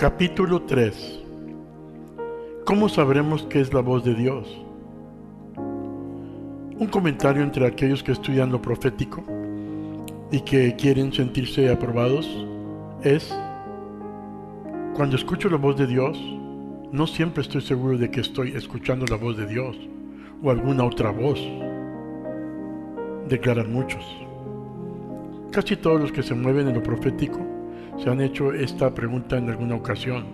Capítulo 3. ¿Cómo sabremos qué es la voz de Dios? Un comentario entre aquellos que estudian lo profético y que quieren sentirse aprobados es: cuando escucho la voz de Dios, no siempre estoy seguro de que estoy escuchando la voz de Dios o alguna otra voz, declaran muchos. Casi todos los que se mueven en lo profético se han hecho esta pregunta en alguna ocasión,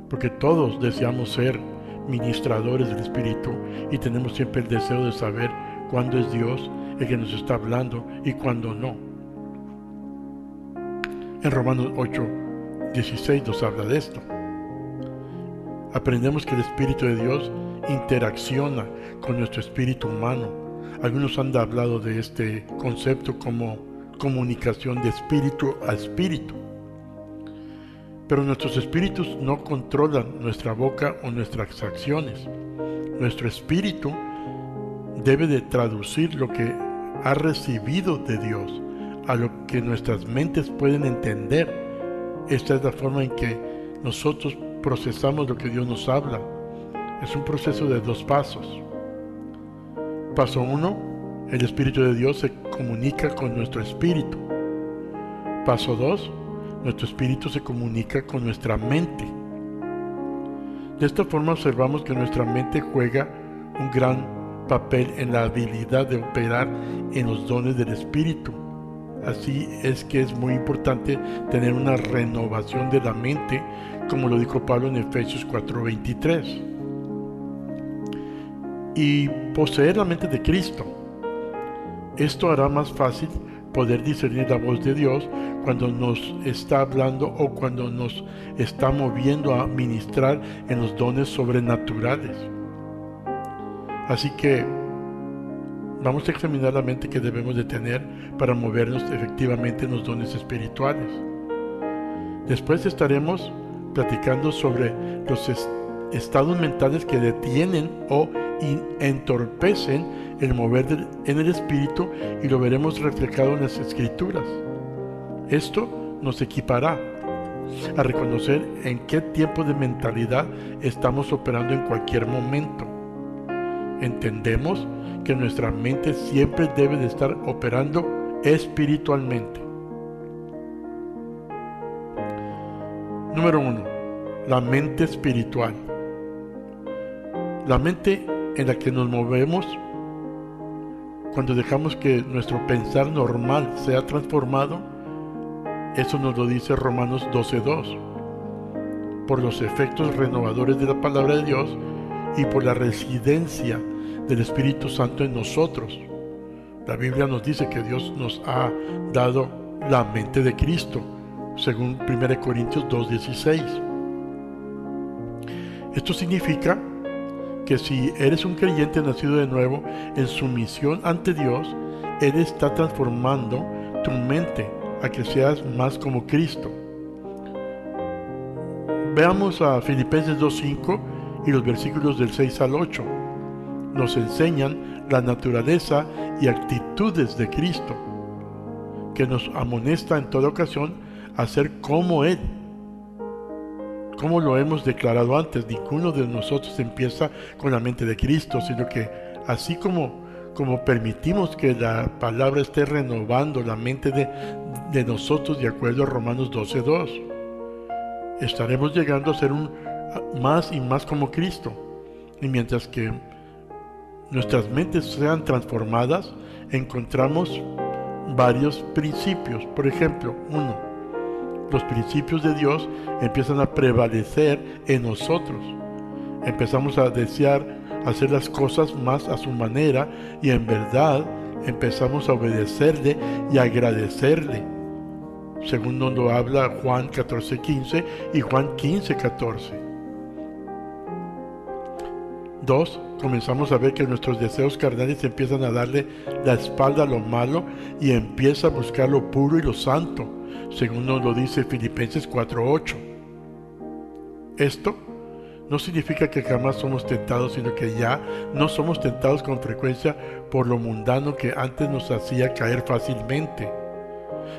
porque todos deseamos ser ministradores del Espíritu y tenemos siempre el deseo de saber cuándo es Dios el que nos está hablando y cuándo no. En Romanos 8:16 nos habla de esto. Aprendemos que el Espíritu de Dios interacciona con nuestro espíritu humano. Algunos han hablado de este concepto como comunicación de espíritu a espíritu. Pero nuestros espíritus no controlan nuestra boca o nuestras acciones. Nuestro espíritu debe de traducir lo que ha recibido de Dios a lo que nuestras mentes pueden entender. Esta es la forma en que nosotros procesamos lo que Dios nos habla. Es un proceso de 2 pasos. Paso 1. El Espíritu de Dios se comunica con nuestro espíritu. Paso 2. Nuestro espíritu se comunica con nuestra mente. De esta forma observamos que nuestra mente juega un gran papel en la habilidad de operar en los dones del espíritu. Así es que es muy importante tener una renovación de la mente, como lo dijo Pablo en Efesios 4:23. Y poseer la mente de Cristo. Esto hará más fácil poder discernir la voz de Dios cuando nos está hablando o cuando nos está moviendo a ministrar en los dones sobrenaturales. Así que vamos a examinar la mente que debemos de tener para movernos efectivamente en los dones espirituales. Después estaremos platicando sobre los estados mentales que detienen o entorpecen el mover en el espíritu, y lo veremos reflejado en las escrituras. Esto nos equipará a reconocer en qué tipo de mentalidad estamos operando en cualquier momento. Entendemos que nuestra mente siempre debe de estar operando espiritualmente. Número 1. La mente espiritual. La mente en la que nos movemos cuando dejamos que nuestro pensar normal sea transformado. Eso nos lo dice Romanos 12:2. Por los efectos renovadores de la palabra de Dios y por la residencia del Espíritu Santo en nosotros. La Biblia nos dice que Dios nos ha dado la mente de Cristo, según 1 Corintios 2:16. Esto significa que si eres un creyente nacido de nuevo en sumisión ante Dios, Él está transformando tu mente a que seas más como Cristo. Veamos a Filipenses 2:5 y los versículos del 6 al 8. Nos enseñan la naturaleza y actitudes de Cristo, que nos amonesta en toda ocasión a ser como Él. Como lo hemos declarado antes, ninguno de nosotros empieza con la mente de Cristo, sino que así como permitimos que la palabra esté renovando la mente de nosotros, de acuerdo a Romanos 12:2, estaremos llegando a ser más y más como Cristo. Y mientras que nuestras mentes sean transformadas, encontramos varios principios. Por ejemplo, 1. Los principios de Dios empiezan a prevalecer en nosotros. Empezamos a desear hacer las cosas más a su manera y en verdad empezamos a obedecerle y agradecerle, según nos lo habla Juan 14:15 y Juan 15:14. 2. Comenzamos a ver que nuestros deseos carnales empiezan a darle la espalda a lo malo y empieza a buscar lo puro y lo santo, según nos lo dice Filipenses 4:8. Esto no significa que jamás somos tentados, sino que ya no somos tentados con frecuencia por lo mundano que antes nos hacía caer fácilmente.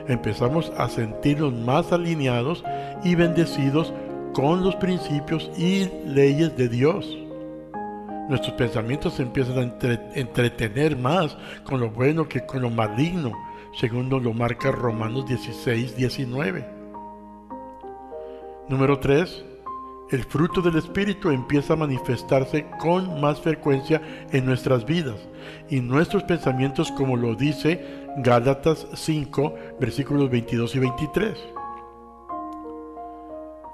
empezamos a sentirnos más alineados y bendecidos con los principios y leyes de Dios. Nuestros pensamientos se empiezan a entretener más con lo bueno que con lo maligno, según nos lo marca Romanos 16:19. Número 3. El fruto del Espíritu empieza a manifestarse con más frecuencia en nuestras vidas y nuestros pensamientos, como lo dice Gálatas 5, versículos 22 y 23.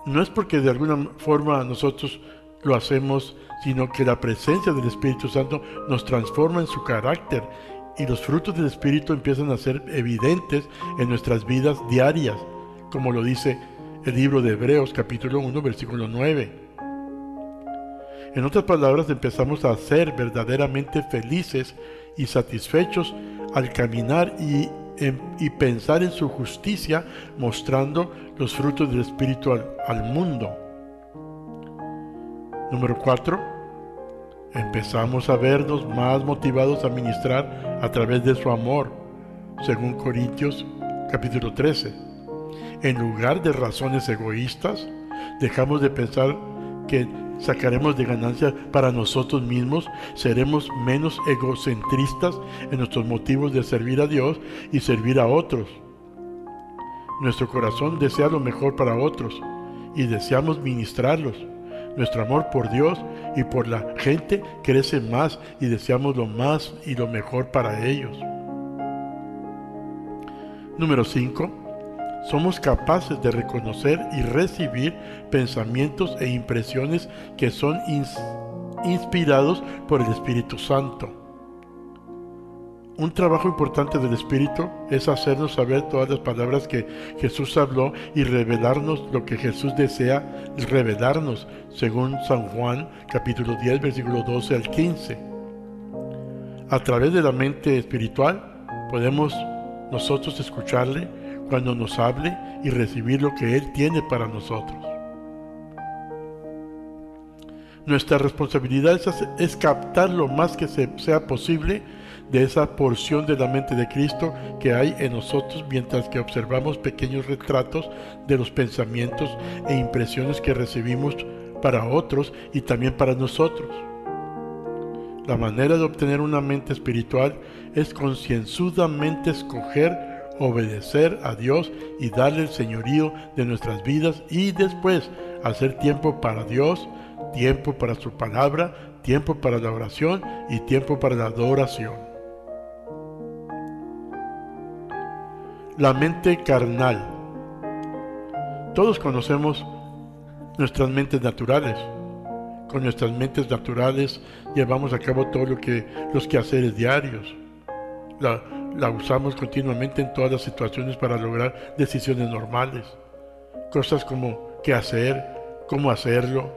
No es porque de alguna forma nosotros lo hacemos, sino que la presencia del Espíritu Santo nos transforma en su carácter y los frutos del Espíritu empiezan a ser evidentes en nuestras vidas diarias, como lo dice el libro de Hebreos capítulo 1 versículo 9. En otras palabras, empezamos a ser verdaderamente felices y satisfechos al caminar y pensar en su justicia, mostrando los frutos del Espíritu al mundo. Número 4. Empezamos a vernos más motivados a ministrar a través de su amor, según Corintios capítulo 13. En lugar de razones egoístas, dejamos de pensar que sacaremos de ganancia para nosotros mismos, seremos menos egocentristas en nuestros motivos de servir a Dios y servir a otros. Nuestro corazón desea lo mejor para otros y deseamos ministrarlos. Nuestro amor por Dios y por la gente crece más y deseamos lo más y lo mejor para ellos. Número 5. Somos capaces de reconocer y recibir pensamientos e impresiones que son inspirados por el Espíritu Santo. Un trabajo importante del Espíritu es hacernos saber todas las palabras que Jesús habló y revelarnos lo que Jesús desea revelarnos, según San Juan, capítulo 10, versículo 12 al 15. A través de la mente espiritual podemos nosotros escucharle cuando nos hable y recibir lo que Él tiene para nosotros. Nuestra responsabilidad es captar lo más que sea posible de esa porción de la mente de Cristo que hay en nosotros, mientras que observamos pequeños retratos de los pensamientos e impresiones que recibimos para otros y también para nosotros. La manera de obtener una mente espiritual es concienzudamente escoger obedecer a Dios y darle el señorío de nuestras vidas y después hacer tiempo para Dios, tiempo para su palabra, tiempo para la oración y tiempo para la adoración. La mente carnal. Todos conocemos nuestras mentes naturales. Con nuestras mentes naturales llevamos a cabo todo los quehaceres diarios. La usamos continuamente en todas las situaciones para lograr decisiones normales. Cosas como qué hacer, cómo hacerlo,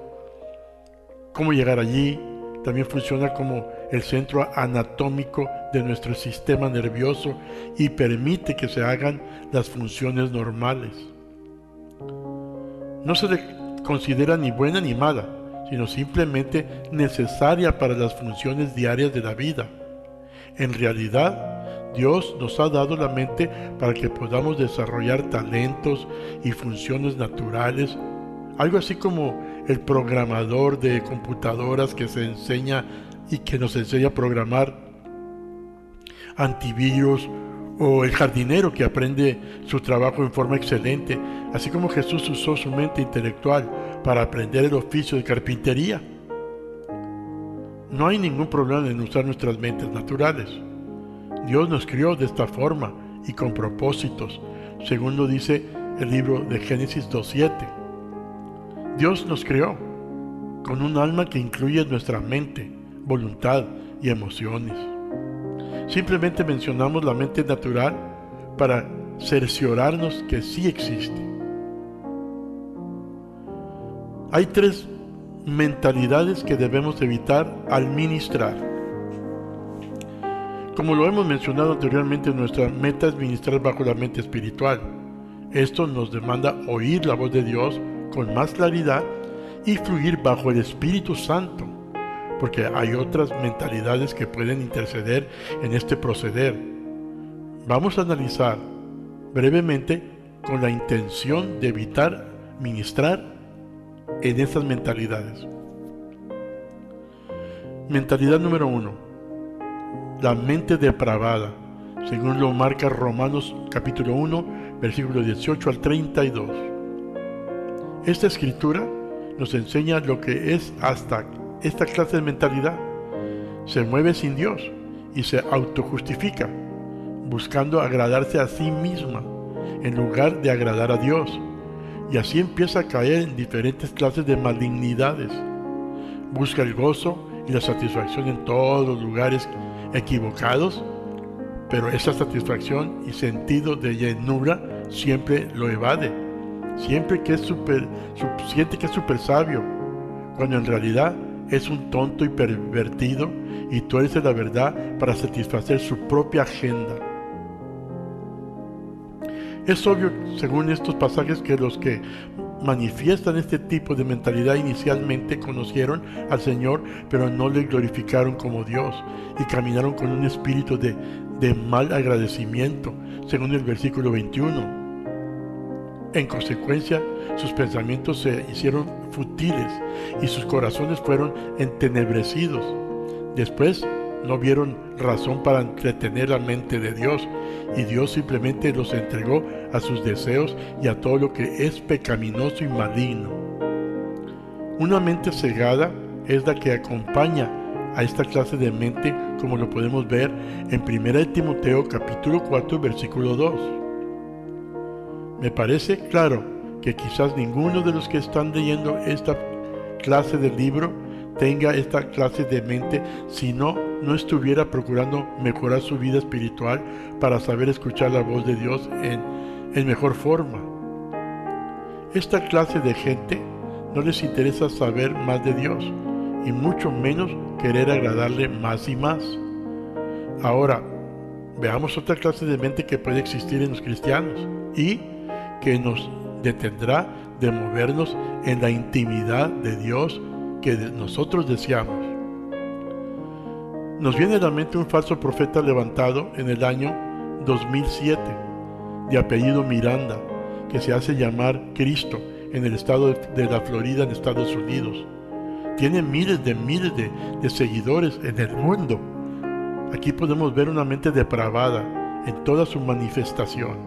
cómo llegar allí. También funciona como el centro anatómico de nuestro sistema nervioso y permite que se hagan las funciones normales. No se le considera ni buena ni mala, sino simplemente necesaria para las funciones diarias de la vida. En realidad, Dios nos ha dado la mente para que podamos desarrollar talentos y funciones naturales, algo así como el programador de computadoras que nos enseña a programar antivirus, o el jardinero que aprende su trabajo en forma excelente, así como Jesús usó su mente intelectual para aprender el oficio de carpintería. No hay ningún problema en usar nuestras mentes naturales. Dios nos crió de esta forma y con propósitos, según lo dice el libro de Génesis 2:7. Dios nos creó con un alma que incluye nuestra mente, voluntad y emociones. Simplemente mencionamos la mente natural para cerciorarnos que sí existe. Hay 3 mentalidades que debemos evitar al ministrar. Como lo hemos mencionado anteriormente, nuestra meta es ministrar bajo la mente espiritual. Esto nos demanda oír la voz de Dios con más claridad y fluir bajo el Espíritu Santo, porque hay otras mentalidades que pueden interceder en este proceder. Vamos a analizar brevemente con la intención de evitar ministrar en esas mentalidades. Mentalidad número 1. La mente depravada, según lo marca Romanos capítulo 1, versículos 18 al 32. Esta escritura nos enseña lo que es hasta esta clase de mentalidad. Se mueve sin Dios y se autojustifica, buscando agradarse a sí misma en lugar de agradar a Dios, y así empieza a caer en diferentes clases de malignidades. Busca el gozo y la satisfacción en todos los lugares equivocados, pero esa satisfacción y sentido de llenura siempre lo evade. Siente que es súper sabio, cuando en realidad es un tonto y pervertido y tuerce la verdad para satisfacer su propia agenda. Es obvio, según estos pasajes, que los que manifiestan este tipo de mentalidad inicialmente conocieron al Señor, pero no le glorificaron como Dios y caminaron con un espíritu de mal agradecimiento, según el versículo 21. En consecuencia, sus pensamientos se hicieron futiles y sus corazones fueron entenebrecidos. Después no vieron razón para entretener la mente de Dios, y Dios simplemente los entregó a sus deseos y a todo lo que es pecaminoso y maligno. Una mente cegada es la que acompaña a esta clase de mente, como lo podemos ver en 1 Timoteo capítulo 4 versículo 2. Me parece claro que quizás ninguno de los que están leyendo esta clase de libro tenga esta clase de mente si no estuviera procurando mejorar su vida espiritual para saber escuchar la voz de Dios en mejor forma. Esta clase de gente no les interesa saber más de Dios y mucho menos querer agradarle más y más. Ahora, veamos otra clase de mente que puede existir en los cristianos y que nos detendrá de movernos en la intimidad de Dios que nosotros deseamos. Nos viene a la mente un falso profeta levantado en el año 2007, de apellido Miranda, que se hace llamar Cristo en el estado de la Florida, en Estados Unidos. Tiene miles de seguidores en el mundo. Aquí podemos ver una mente depravada en toda su manifestación,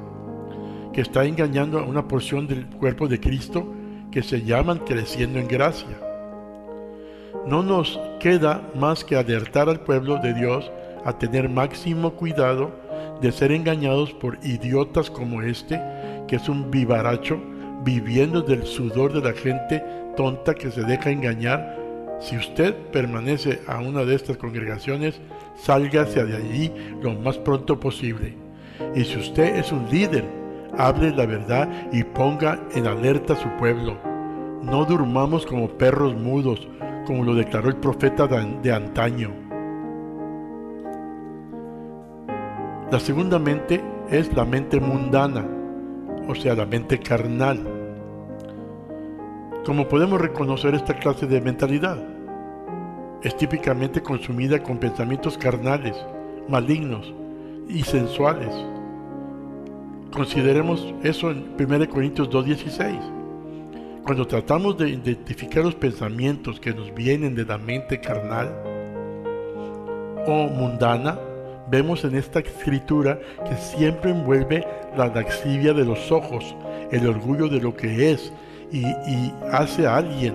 que está engañando a una porción del cuerpo de Cristo que se llaman creciendo en gracia. No nos queda más que alertar al pueblo de Dios a tener máximo cuidado de ser engañados por idiotas como este, que es un vivaracho viviendo del sudor de la gente tonta que se deja engañar. Si usted permanece a una de estas congregaciones, sálgase de allí lo más pronto posible. Y si usted es un líder, hable la verdad y ponga en alerta a su pueblo. No durmamos como perros mudos, como lo declaró el profeta de antaño. La segunda mente es la mente mundana, o sea, la mente carnal. ¿Cómo podemos reconocer esta clase de mentalidad? Es típicamente consumida con pensamientos carnales, malignos y sensuales. Consideremos eso en 1 Corintios 2:16. Cuando tratamos de identificar los pensamientos que nos vienen de la mente carnal o mundana, vemos en esta escritura que siempre envuelve la laxivia de los ojos, el orgullo de lo que es y hace a alguien.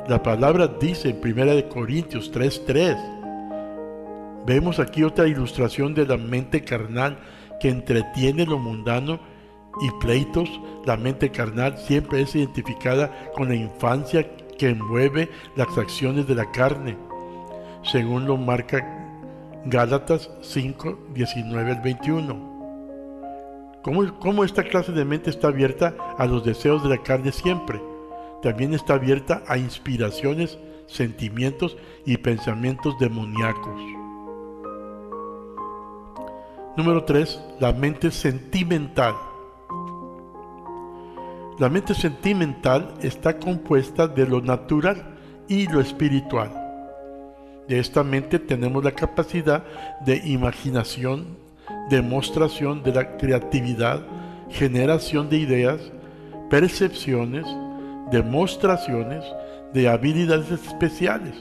La palabra dice en 1 Corintios 3:3. Vemos aquí otra ilustración de la mente carnal que entretiene lo mundano y pleitos. La mente carnal siempre es identificada con la infancia que envuelve las acciones de la carne, según lo marca Gálatas 5:19 al 21. ¿Cómo esta clase de mente está abierta a los deseos de la carne siempre? También está abierta a inspiraciones, sentimientos y pensamientos demoníacos. Número 3. La mente sentimental. La mente sentimental está compuesta de lo natural y lo espiritual. De esta mente tenemos la capacidad de imaginación, demostración de la creatividad, generación de ideas, percepciones, demostraciones de habilidades especiales,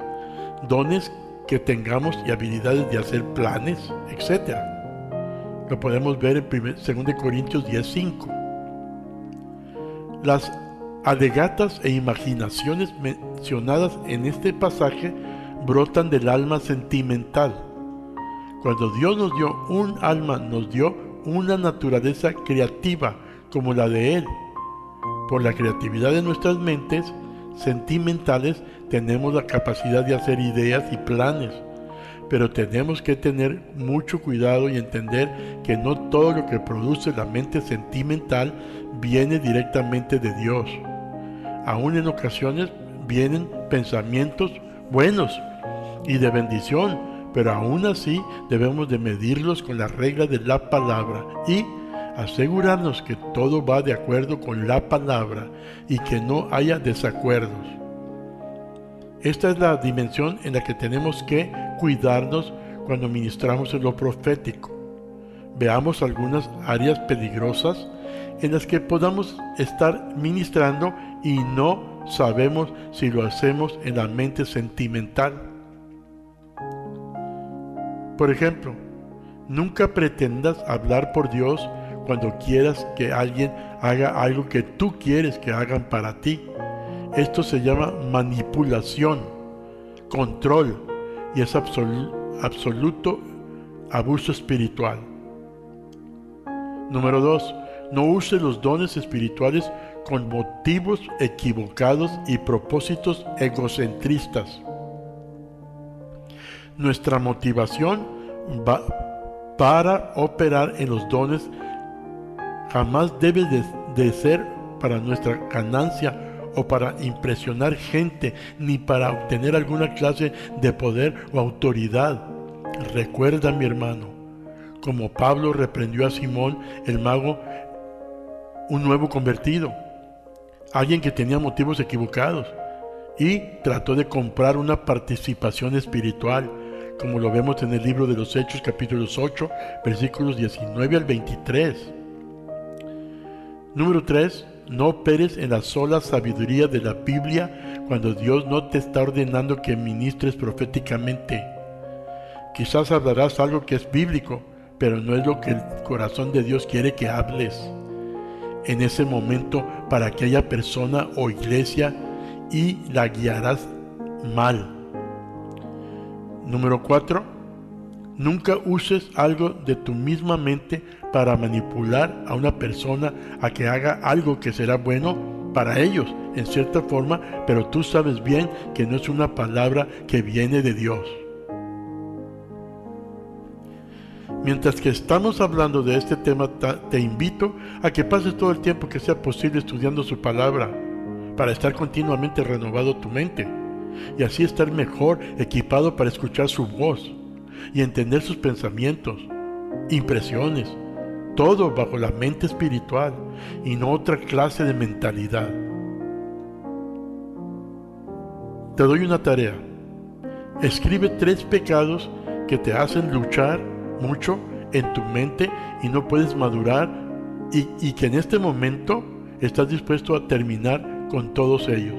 dones que tengamos y habilidades de hacer planes, etc. Lo podemos ver en 2 Corintios 10:5. Las alegatas e imaginaciones mencionadas en este pasaje brotan del alma sentimental. Cuando Dios nos dio un alma, nos dio una naturaleza creativa como la de Él. Por la creatividad de nuestras mentes sentimentales tenemos la capacidad de hacer ideas y planes, pero tenemos que tener mucho cuidado y entender que no todo lo que produce la mente sentimental viene directamente de Dios. Aún en ocasiones vienen pensamientos buenos y de bendición, pero aún así debemos de medirlos con la regla de la palabra y asegurarnos que todo va de acuerdo con la palabra y que no haya desacuerdos. Esta es la dimensión en la que tenemos que cuidarnos cuando ministramos en lo profético. Veamos algunas áreas peligrosas en las que podamos estar ministrando y no sabemos si lo hacemos en la mente sentimental. Por ejemplo, nunca pretendas hablar por Dios cuando quieras que alguien haga algo que tú quieres que hagan para ti. Esto se llama manipulación, control y es absoluto abuso espiritual. Número 2. No use los dones espirituales con motivos equivocados y propósitos egocentristas. Nuestra motivación para operar en los dones jamás debe de ser para nuestra ganancia o para impresionar gente, ni para obtener alguna clase de poder o autoridad. Recuerda, mi hermano, como Pablo reprendió a Simón el mago, un nuevo convertido, alguien que tenía motivos equivocados, y trató de comprar una participación espiritual, como lo vemos en el libro de los Hechos, capítulos 8, versículos 19 al 23. Número 3. No operes en la sola sabiduría de la Biblia cuando Dios no te está ordenando que ministres proféticamente. Quizás hablarás algo que es bíblico, pero no es lo que el corazón de Dios quiere que hables en ese momento para aquella persona o iglesia, y la guiarás mal. Número 4. Nunca uses algo de tu misma mente para manipular a una persona a que haga algo que será bueno para ellos, en cierta forma, pero tú sabes bien que no es una palabra que viene de Dios. Mientras que estamos hablando de este tema, te invito a que pases todo el tiempo que sea posible estudiando su palabra, para estar continuamente renovado tu mente, y así estar mejor equipado para escuchar su voz y entender sus pensamientos, impresiones, todo bajo la mente espiritual y no otra clase de mentalidad. Te doy una tarea. Escribe 3 pecados que te hacen luchar mucho en tu mente y no puedes madurar, y que en este momento estás dispuesto a terminar con todos ellos.